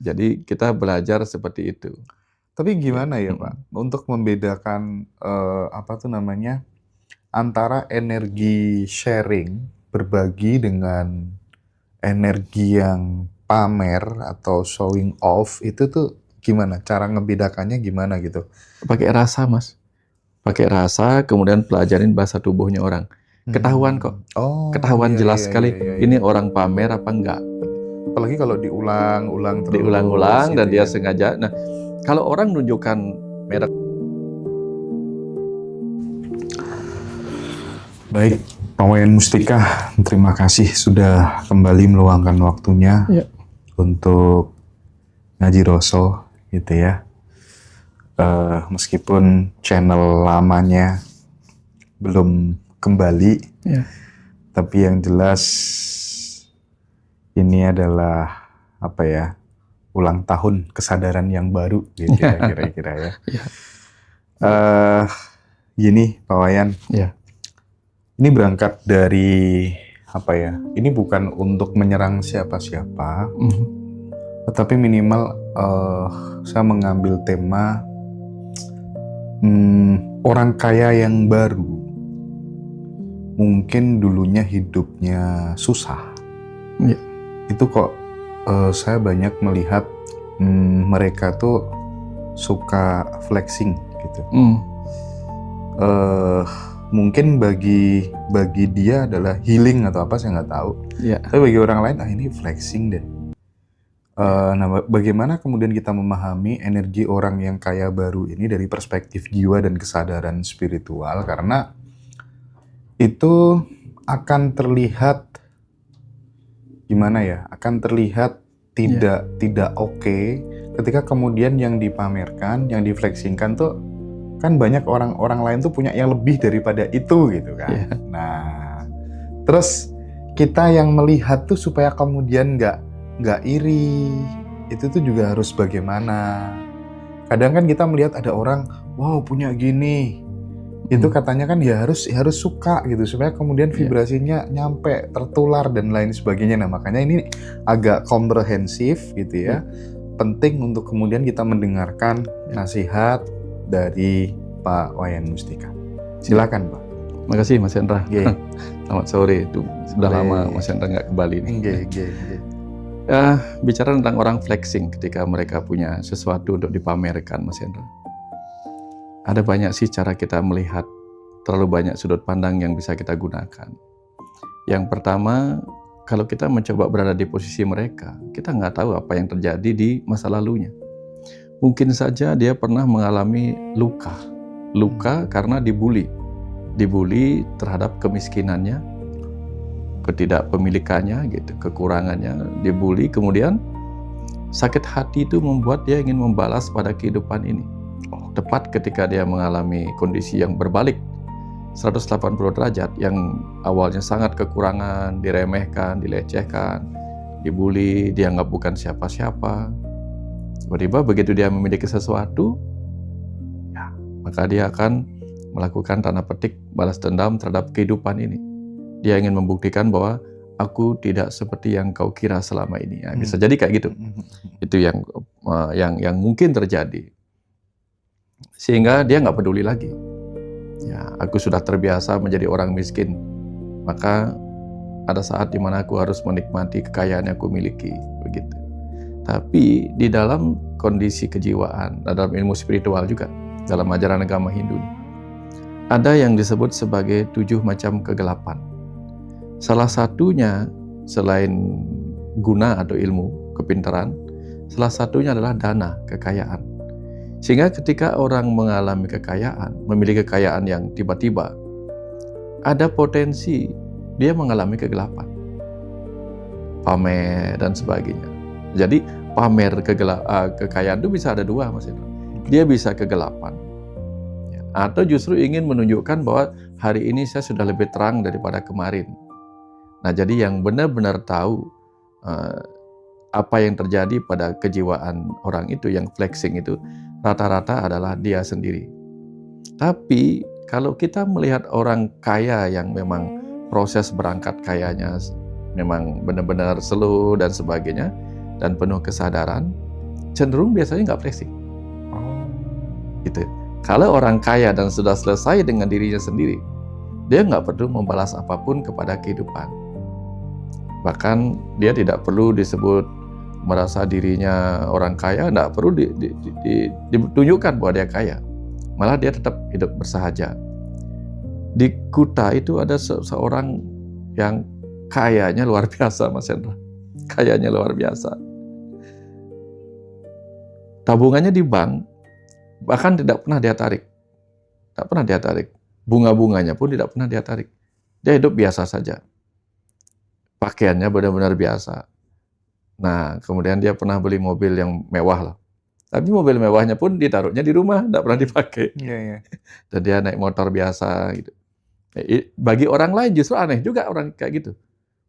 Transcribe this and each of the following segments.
Jadi kita belajar seperti itu. Tapi Ya, gimana ya Pak, untuk membedakan, apa tuh namanya, antara energi sharing, berbagi dengan energi yang pamer atau showing off, itu tuh gimana? Cara ngebedakannya gimana gitu? pakai rasa, Mas. Pakai rasa, kemudian pelajarin bahasa tubuhnya orang. Ketahuan kok. Oh, Ketahuan iya jelas iya iya sekali iya iya. ini orang pamer apa enggak. Apalagi kalau diulang-ulang terus Diulang-ulang dan gitu dia ya. sengaja. Nah, kalau orang menunjukkan merek. Baik, Pak Wayan Mustika, terima kasih sudah kembali meluangkan waktunya Ya. untuk ngaji Roso gitu ya. Meskipun channel lamanya belum kembali, Ya. tapi yang jelas ini adalah apa ya, ulang tahun kesadaran yang baru gitu ya kira-kira ya. Ya. Gini Pak Wayan, Ya. ini berangkat dari apa ya? Ini bukan untuk menyerang siapa-siapa, tetapi minimal saya mengambil tema orang kaya yang baru. Mungkin dulunya hidupnya susah. Ya. Itu kok saya banyak melihat mereka tuh suka flexing gitu. Mungkin bagi dia adalah healing atau apa saya nggak tahu. Ya. Tapi bagi orang lain ini flexing deh. Nah, bagaimana kemudian kita memahami energi orang yang kaya baru ini dari perspektif jiwa dan kesadaran spiritual, karena itu akan terlihat gimana ya? Akan terlihat tidak oke ketika kemudian yang dipamerkan, yang diflexingkan tuh kan banyak orang-orang lain tuh punya yang lebih daripada itu gitu kan. Nah, terus kita yang melihat tuh supaya kemudian nggak iri, itu tuh juga harus bagaimana. Kadang kan kita melihat ada orang, wow punya gini, itu katanya kan ya harus suka gitu supaya kemudian vibrasinya nyampe, tertular dan lain sebagainya. Nah makanya ini agak komprehensif gitu ya. Penting untuk kemudian kita mendengarkan nasihat dari Pak Wayan Mustika. Silakan Pak. Makasih Mas Hendra. Yeah. Selamat sore. Sudah lama Mas Hendra nggak kembali nih. Bicara tentang orang flexing ketika mereka punya sesuatu untuk dipamerkan, Mas Hendra. Ada banyak sih cara kita melihat, terlalu banyak sudut pandang yang bisa kita gunakan. Yang pertama, kalau kita mencoba berada di posisi mereka, kita nggak tahu apa yang terjadi di masa lalunya. Mungkin saja dia pernah mengalami luka karena dibully terhadap kemiskinannya, ketidakpemilikannya, gitu, kekurangannya, dibully, kemudian sakit hati itu membuat dia ingin membalas pada kehidupan ini. Tepat ketika dia mengalami kondisi yang berbalik 180 derajat, yang awalnya sangat kekurangan, diremehkan, dilecehkan, dibully, dianggap bukan siapa-siapa. Tiba-tiba begitu dia memiliki sesuatu, ya, maka dia akan melakukan tanda petik balas dendam terhadap kehidupan ini. Dia ingin membuktikan bahwa aku tidak seperti yang kau kira selama ini. Ya, bisa jadi kayak gitu. Itu yang mungkin terjadi. Sehingga dia nggak peduli lagi. Ya, aku sudah terbiasa menjadi orang miskin, maka ada saat dimana aku harus menikmati kekayaan yang aku miliki, begitu. Tapi di dalam kondisi kejiwaan, dalam ilmu spiritual juga, dalam ajaran agama Hindu, ada yang disebut sebagai 7 macam kegelapan. Salah satunya, selain guna atau ilmu, kepintaran, salah satunya adalah dana, kekayaan. Sehingga ketika orang mengalami kekayaan, memiliki kekayaan yang tiba-tiba, ada potensi dia mengalami kegelapan, pamer dan sebagainya. Jadi pamer kekayaan itu bisa ada dua, Mas Indra. Dia bisa kegelapan, atau justru ingin menunjukkan bahwa hari ini saya sudah lebih terang daripada kemarin. Nah, jadi yang benar-benar tahu apa yang terjadi pada kejiwaan orang itu yang flexing itu rata-rata adalah dia sendiri. Tapi kalau kita melihat orang kaya yang memang proses berangkat kayanya memang benar-benar slow dan sebagainya dan penuh kesadaran, cenderung biasanya nggak flexing. Oh. Gitu. Kalau orang kaya dan sudah selesai dengan dirinya sendiri, dia nggak perlu membalas apapun kepada kehidupan. Bahkan dia tidak perlu disebut merasa dirinya orang kaya, nggak perlu ditunjukkan bahwa dia kaya. Malah dia tetap hidup bersahaja. Di Kuta itu ada seorang yang kayanya luar biasa, Mas Hendra. Kayanya luar biasa. Tabungannya di bank, bahkan tidak pernah dia tarik. Tidak pernah dia tarik. Bunga-bunganya pun tidak pernah dia tarik. Dia hidup biasa saja. Pakaiannya benar-benar biasa. Nah, kemudian dia pernah beli mobil yang mewah lah. Tapi mobil mewahnya pun ditaruhnya di rumah, tidak pernah dipakai. Dan dia naik motor biasa gitu. Bagi orang lain justru aneh juga orang kayak gitu.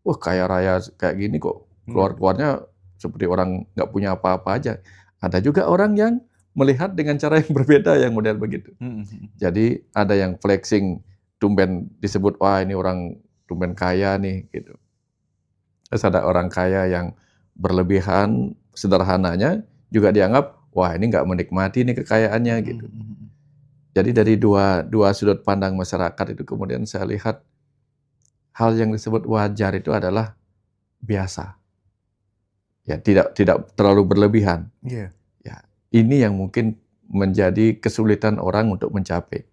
Wah, kaya raya kayak gini kok keluar-keluarnya seperti orang nggak punya apa-apa aja. Ada juga orang yang melihat dengan cara yang berbeda yang model begitu. Jadi ada yang flexing, tumben disebut, wah ini orang tumben kaya nih gitu. Terus ada orang kaya yang berlebihan, sederhananya juga dianggap, wah ini nggak menikmati nih kekayaannya gitu. Jadi dari dua sudut pandang masyarakat itu kemudian saya lihat hal yang disebut wajar itu adalah biasa. Ya, tidak terlalu berlebihan. Yeah. Ya, ini yang mungkin menjadi kesulitan orang untuk mencapai.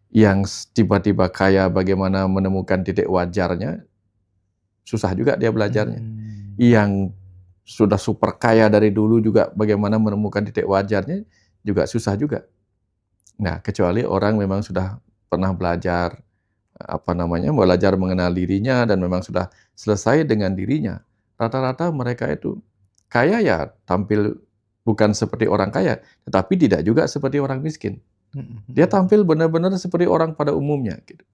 Yang tiba-tiba kaya bagaimana menemukan titik wajarnya, susah juga dia belajarnya. Yang sudah super kaya dari dulu juga bagaimana menemukan titik wajarnya juga susah juga. Nah, kecuali orang memang sudah pernah belajar belajar mengenal dirinya dan memang sudah selesai dengan dirinya. Rata-rata mereka itu kaya ya tampil bukan seperti orang kaya, tetapi tidak juga seperti orang miskin. Dia tampil benar-benar seperti orang pada umumnya gitu.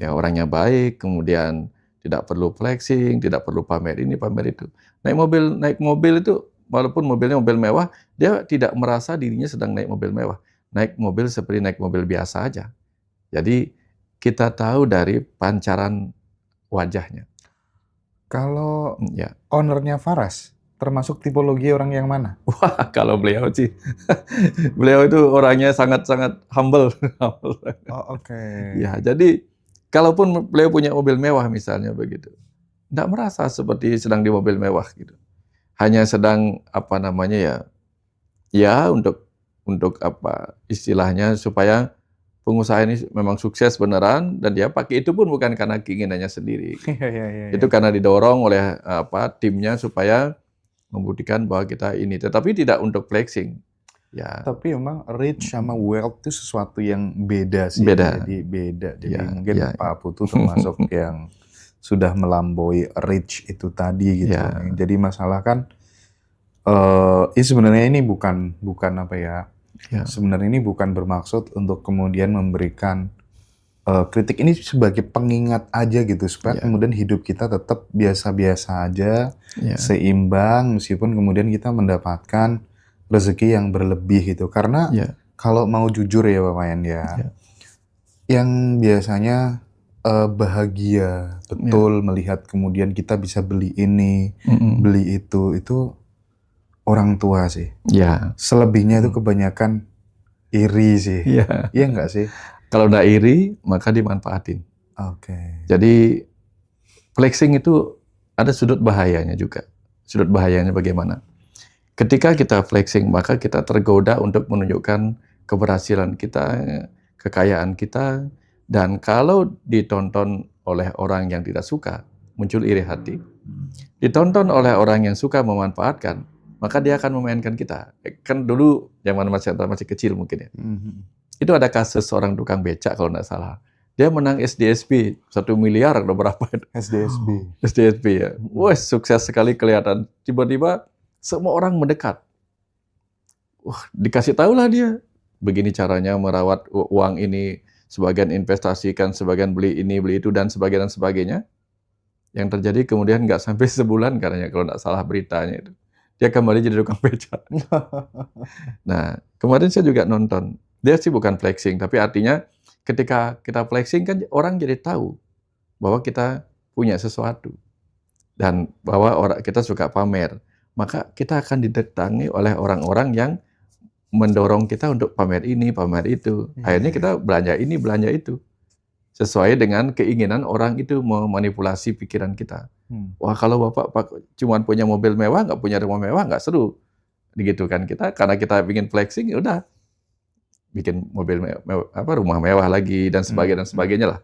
Ya, orangnya baik, kemudian tidak perlu flexing, tidak perlu pamer ini, pamer itu. Naik mobil itu walaupun mobilnya mobil mewah, dia tidak merasa dirinya sedang naik mobil mewah. Naik mobil seperti naik mobil biasa aja. Jadi kita tahu dari pancaran wajahnya. Kalau ya. ownernya Faras, termasuk tipologi orang yang mana? Wah, kalau beliau sih, beliau itu orangnya sangat-sangat humble. Oh, oke. Ya, jadi kalaupun beliau punya mobil mewah misalnya begitu, tidak merasa seperti sedang di mobil mewah gitu. Hanya sedang ya untuk apa istilahnya supaya pengusaha ini memang sukses beneran dan dia pakai itu pun bukan karena keinginannya sendiri. Itu karena didorong oleh timnya supaya membuktikan bahwa kita ini, tetapi tidak untuk flexing. Ya. Tapi memang rich sama wealth itu sesuatu yang beda sih. Beda. Jadi beda. Jadi Ya, mungkin ya, Pak Putu termasuk yang sudah melampaui rich itu tadi gitu. Ya. Jadi masalah kan sebenarnya ini bukan apa ya? Ya. Sebenarnya ini bukan bermaksud untuk kemudian memberikan kritik ini sebagai pengingat aja gitu supaya kemudian hidup kita tetap biasa-biasa aja, seimbang meskipun kemudian kita mendapatkan rezeki yang berlebih gitu. Karena kalau mau jujur ya Pak Mayan yang biasanya bahagia betul melihat kemudian kita bisa beli ini, beli itu orang tua sih. Selebihnya itu kebanyakan iri sih. Iya nggak sih? Kalau nggak iri, maka dimanfaatin. Oke. Jadi flexing itu ada sudut bahayanya juga. Sudut bahayanya bagaimana? Ketika kita flexing, maka kita tergoda untuk menunjukkan keberhasilan kita, kekayaan kita, dan kalau ditonton oleh orang yang tidak suka, muncul iri hati. Ditonton oleh orang yang suka memanfaatkan, maka dia akan memainkan kita. Kan dulu zaman masih kecil mungkin ya. Itu ada kasus seorang tukang becak kalau nggak salah. Dia menang SDSB 1 miliar atau berapa itu. SDSB ya. Wah, sukses sekali kelihatan. Tiba-tiba semua orang mendekat. Wah, dikasih tahulah dia. Begini caranya merawat uang ini, sebagian investasikan, sebagian beli ini, beli itu, dan sebagainya. Yang terjadi kemudian nggak sampai sebulan katanya kalau nggak salah beritanya itu. Dia kembali jadi tukang becak. Nah, kemarin saya juga nonton. Dia sih bukan flexing, tapi artinya ketika kita flexing kan orang jadi tahu bahwa kita punya sesuatu. Dan bahwa kita suka pamer. maka kita akan didatangi oleh orang-orang yang mendorong kita untuk pamer ini, pamer itu. Akhirnya kita belanja ini, belanja itu. Sesuai dengan keinginan orang itu memanipulasi pikiran kita. Wah, kalau Bapak cuma punya mobil mewah, nggak punya rumah mewah, nggak seru. Begitu kan kita, karena kita ingin flexing, ya udah bikin mobil rumah mewah lagi, dan sebagainya lah.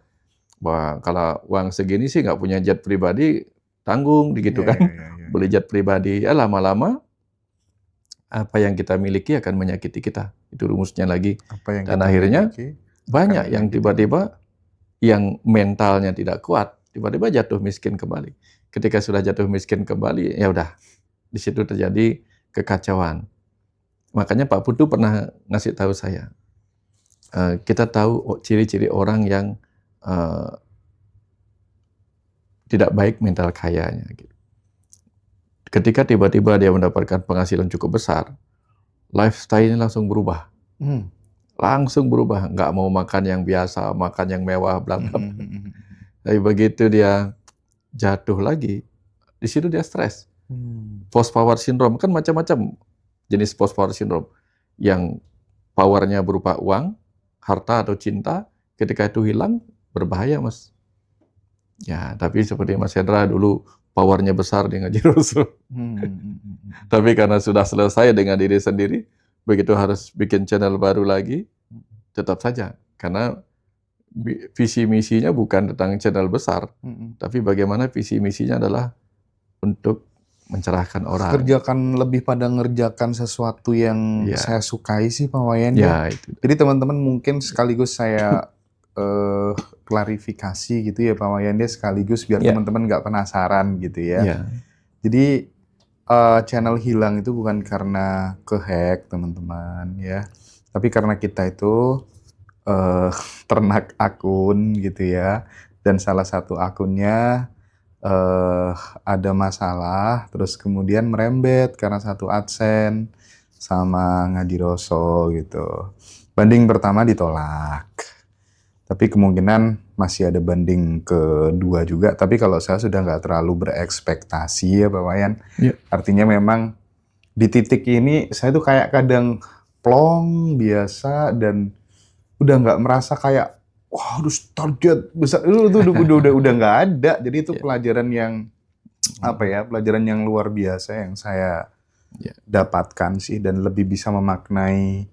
Wah, kalau uang segini sih nggak punya jet pribadi, tanggung, gitu kan. Beli jet pribadi, ya lama-lama apa yang kita miliki akan menyakiti kita. Itu rumusnya lagi. Dan akhirnya banyak yang tiba-tiba yang mentalnya tidak kuat, tiba-tiba jatuh miskin kembali. Ketika sudah jatuh miskin kembali, ya udah, di situ terjadi kekacauan. Makanya Pak Putu pernah ngasih tahu saya, kita tahu ciri-ciri orang yang tidak baik mental kayanya. Gitu. Ketika tiba-tiba dia mendapatkan penghasilan cukup besar, lifestyle-nya langsung berubah. Langsung berubah, nggak mau makan yang biasa, makan yang mewah, bla bla. Tapi begitu dia jatuh lagi, di situ dia stres. Post power syndrome kan macam-macam jenis post power syndrome. Yang powernya berupa uang, harta atau cinta, ketika itu hilang berbahaya, Mas. Ya, tapi seperti Mas Hendra dulu powernya besar di ngaji Rasul. Tapi karena sudah selesai dengan diri sendiri, begitu harus bikin channel baru lagi, tetap saja. Karena visi misinya bukan tentang channel besar, tapi bagaimana visi misinya adalah untuk mencerahkan orang. Lebih pada ngerjakan sesuatu yang saya sukai sih Pak Wayan. Itu. Jadi teman-teman mungkin sekaligus saya klarifikasi gitu ya Pak Wayan, sekaligus biar teman-teman nggak penasaran gitu ya. Jadi channel hilang itu bukan karena kehack teman-teman ya, tapi karena kita itu ternak akun gitu ya, dan salah satu akunnya ada masalah, terus kemudian merembet karena satu AdSense sama Ngadiroso gitu. Banding pertama ditolak. Tapi kemungkinan masih ada banding kedua juga. Tapi kalau saya sudah nggak terlalu berekspektasi ya Pak Wayan. Artinya memang di titik ini saya tuh kayak kadang plong biasa dan udah nggak merasa kayak wah harus target besar. Itu udah nggak ada. Jadi itu pelajaran yang pelajaran yang luar biasa yang saya dapatkan sih, dan lebih bisa memaknai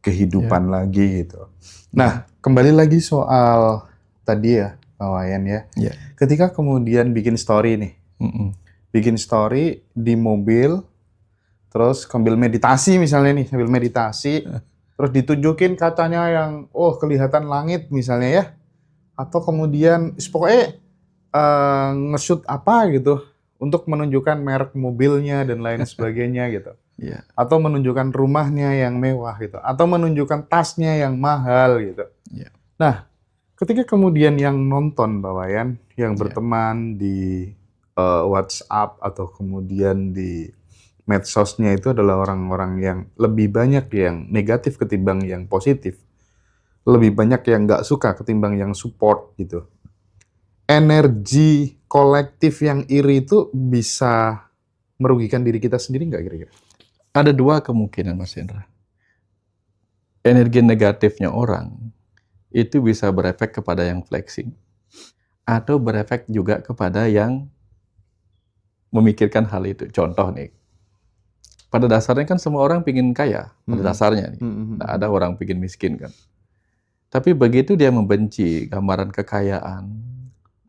kehidupan lagi gitu. Nah, kembali lagi soal tadi ya, Pak Wayan ya. Ketika kemudian bikin story nih, bikin story di mobil, terus sambil meditasi misalnya nih, sambil meditasi, terus ditunjukin katanya yang, kelihatan langit misalnya ya, atau kemudian pokoknya nge-shoot apa gitu, untuk menunjukkan merek mobilnya dan lain sebagainya gitu. Atau menunjukkan rumahnya yang mewah gitu, atau menunjukkan tasnya yang mahal gitu. Nah, ketika kemudian yang nonton Pak Wayan, yang berteman di WhatsApp atau kemudian di medsosnya itu adalah orang-orang yang lebih banyak yang negatif ketimbang yang positif, lebih banyak yang nggak suka ketimbang yang support gitu. Energi kolektif yang iri itu bisa merugikan diri kita sendiri nggak kira-kira? Ada dua kemungkinan, Mas Hendra. Energi negatifnya orang itu bisa berefek kepada yang flexing, atau berefek juga kepada yang memikirkan hal itu. Contoh nih, pada dasarnya kan semua orang pingin kaya, pada dasarnya nih. Nggak ada orang pingin miskin kan. Tapi begitu dia membenci gambaran kekayaan,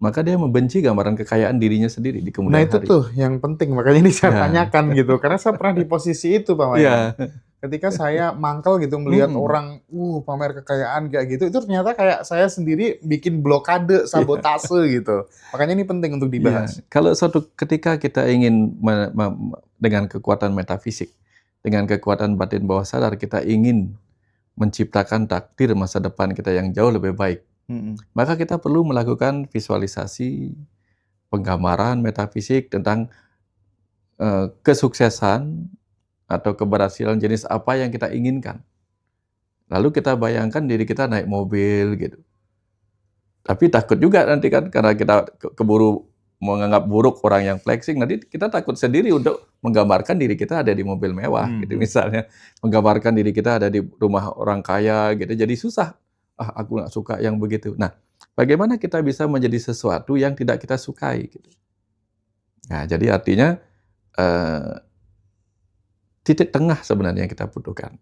maka dia membenci gambaran kekayaan dirinya sendiri di kemudian hari. Nah itu tuh yang penting, makanya ini saya tanyakan gitu. Karena saya pernah di posisi itu Pak Wayan. Ketika saya mangkel gitu melihat orang pamer kekayaan kayak gitu, itu ternyata kayak saya sendiri bikin blokade, sabotase gitu. Makanya ini penting untuk dibahas. Kalau suatu ketika kita ingin dengan kekuatan metafisik, dengan kekuatan batin bawah sadar, kita ingin menciptakan takdir masa depan kita yang jauh lebih baik. Maka kita perlu melakukan visualisasi, penggambaran metafisik tentang kesuksesan atau keberhasilan jenis apa yang kita inginkan. Lalu kita bayangkan diri kita naik mobil gitu. Tapi takut juga nanti kan karena kita keburu menganggap buruk orang yang flexing, nanti kita takut sendiri untuk menggambarkan diri kita ada di mobil mewah, gitu misalnya. Menggambarkan diri kita ada di rumah orang kaya, gitu. Jadi susah. Aku nggak suka yang begitu. Nah, bagaimana kita bisa menjadi sesuatu yang tidak kita sukai, gitu. Nah, jadi artinya titik tengah sebenarnya yang kita butuhkan.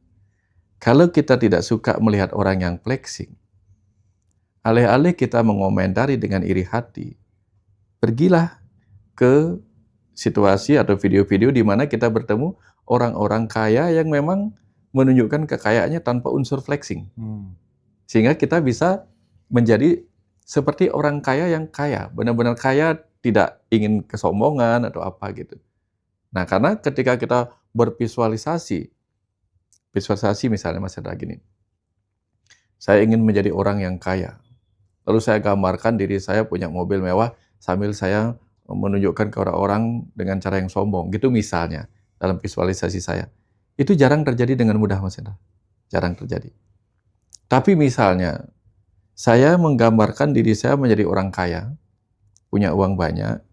Kalau kita tidak suka melihat orang yang flexing, alih-alih kita mengomentari dengan iri hati, pergilah ke situasi atau video-video di mana kita bertemu orang-orang kaya yang memang menunjukkan kekayaannya tanpa unsur flexing. Sehingga kita bisa menjadi seperti orang kaya yang kaya, benar-benar kaya, tidak ingin kesombongan atau apa gitu. Nah, karena ketika kita bervisualisasi misalnya Mas Hendra gini, saya ingin menjadi orang yang kaya, lalu saya gambarkan diri saya punya mobil mewah sambil saya menunjukkan ke orang-orang dengan cara yang sombong, gitu misalnya, dalam visualisasi saya. Itu jarang terjadi dengan mudah, Mas Hendra. Jarang terjadi. Tapi misalnya, saya menggambarkan diri saya menjadi orang kaya, punya uang banyak,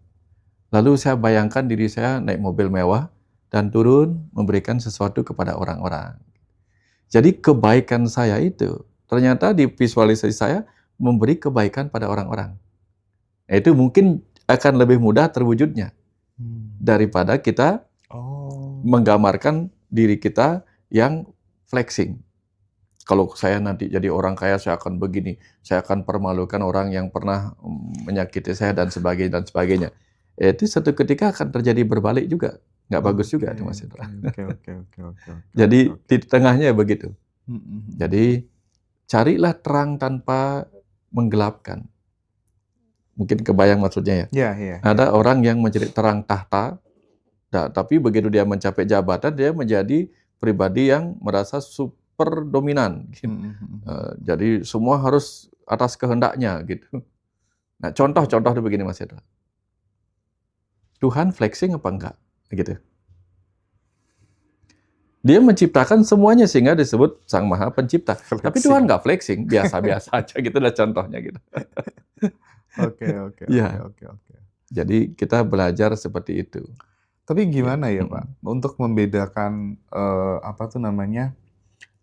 lalu saya bayangkan diri saya naik mobil mewah, dan turun memberikan sesuatu kepada orang-orang. Jadi kebaikan saya itu, ternyata di visualisasi saya, memberi kebaikan pada orang-orang. Nah, itu mungkin akan lebih mudah terwujudnya daripada kita menggambarkan diri kita yang flexing. Kalau saya nanti jadi orang kaya, saya akan begini, saya akan permalukan orang yang pernah menyakiti saya dan sebagainya. Itu suatu ketika akan terjadi berbalik juga, nggak bagus juga itu Mas Indra. Jadi di tengahnya begitu. Jadi carilah terang tanpa menggelapkan. Mungkin kebayang maksudnya ya. Ada orang yang mencari terang tahta, tapi begitu dia mencapai jabatan, dia menjadi pribadi yang merasa super dominan. Jadi semua harus atas kehendaknya gitu. Nah, contoh itu begini Mas Hendra. Tuhan flexing apa enggak? Gitu. Dia menciptakan semuanya sehingga disebut Sang Maha Pencipta. Tapi Tuhan nggak flexing, biasa-biasa aja gitu lah contohnya gitu. Oke. Jadi kita belajar seperti itu. Tapi gimana ya Pak, untuk membedakan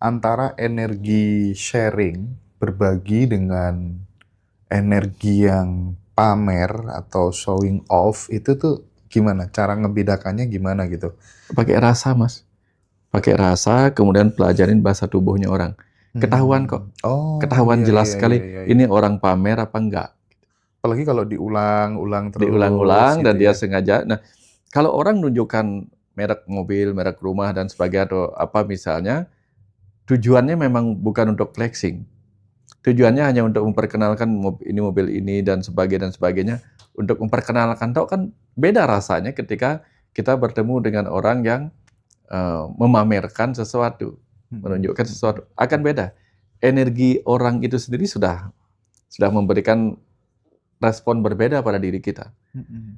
antara energi sharing, berbagi dengan energi yang pamer atau showing off, itu tuh gimana? Cara ngebedakannya gimana gitu? Pakai rasa, Mas. Pakai rasa, kemudian pelajarin bahasa tubuhnya orang. Ketahuan kok. Ketahuan jelas sekali ini orang pamer apa enggak. Apalagi kalau diulang-ulang terus. Diulang-ulang gitu dan dia sengaja. Nah, kalau orang menunjukkan merek mobil, merek rumah dan sebagainya atau apa misalnya, tujuannya memang bukan untuk flexing. Tujuannya hanya untuk memperkenalkan ini mobil ini dan sebagainya. Untuk memperkenalkan, tau kan beda rasanya ketika kita bertemu dengan orang yang memamerkan sesuatu, menunjukkan sesuatu, akan beda. Energi orang itu sendiri sudah memberikan respon berbeda pada diri kita.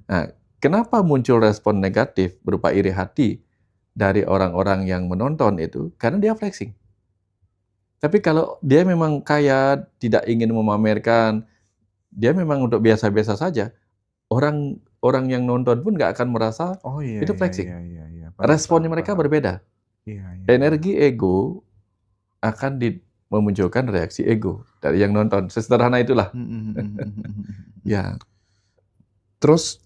Nah, kenapa muncul respon negatif berupa iri hati dari orang-orang yang menonton itu? Karena dia flexing. Tapi kalau dia memang kaya, tidak ingin memamerkan, dia memang untuk biasa-biasa saja, orang yang nonton pun nggak akan merasa itu flexing. Responnya mereka berbeda. Energi ego akan memunculkan reaksi ego dari yang nonton. Sesederhana itulah. Ya. Terus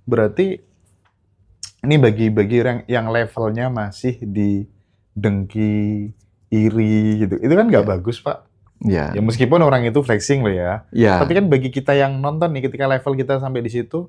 berarti ini bagi yang levelnya masih di dengki, iri gitu. Itu kan nggak bagus, Pak. Ya meskipun orang itu flexing loh ya. Tapi kan bagi kita yang nonton nih, ketika level kita sampai di situ,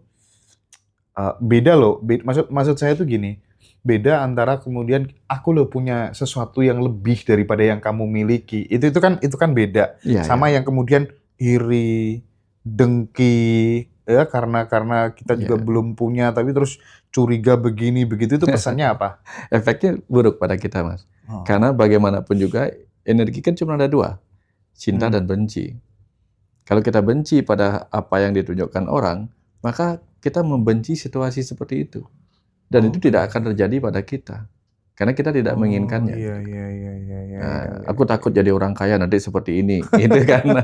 beda loh. Maksud saya tuh gini, beda antara kemudian aku loh punya sesuatu yang lebih daripada yang kamu miliki. Itu kan beda. Sama yang kemudian iri, dengki, ya karena kita juga belum punya, tapi terus curiga begini begitu, itu pesannya apa? Efeknya buruk pada kita, Mas. Karena bagaimanapun juga energi kan cuma ada dua, cinta dan benci. Kalau kita benci pada apa yang ditunjukkan orang, maka kita membenci situasi seperti itu. Dan itu tidak akan terjadi pada kita. Karena kita tidak menginginkannya. Aku takut jadi orang kaya nanti seperti ini. Gitu kan.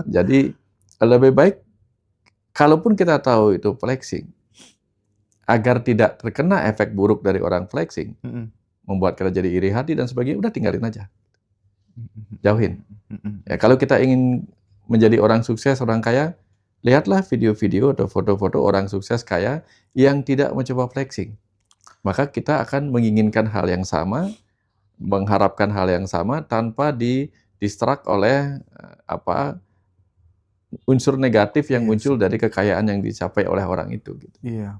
Jadi lebih baik kalaupun kita tahu itu flexing, agar tidak terkena efek buruk dari orang flexing, membuat kita jadi iri hati dan sebagainya, udah tinggalin aja, jauhin. Ya, kalau kita ingin menjadi orang sukses, orang kaya, lihatlah video-video atau foto-foto orang sukses kaya yang tidak mencoba flexing. Maka kita akan menginginkan hal yang sama, mengharapkan hal yang sama tanpa distract oleh unsur negatif yang Iya muncul sih. dari kekayaan yang dicapai oleh orang itu. Gitu. Iya,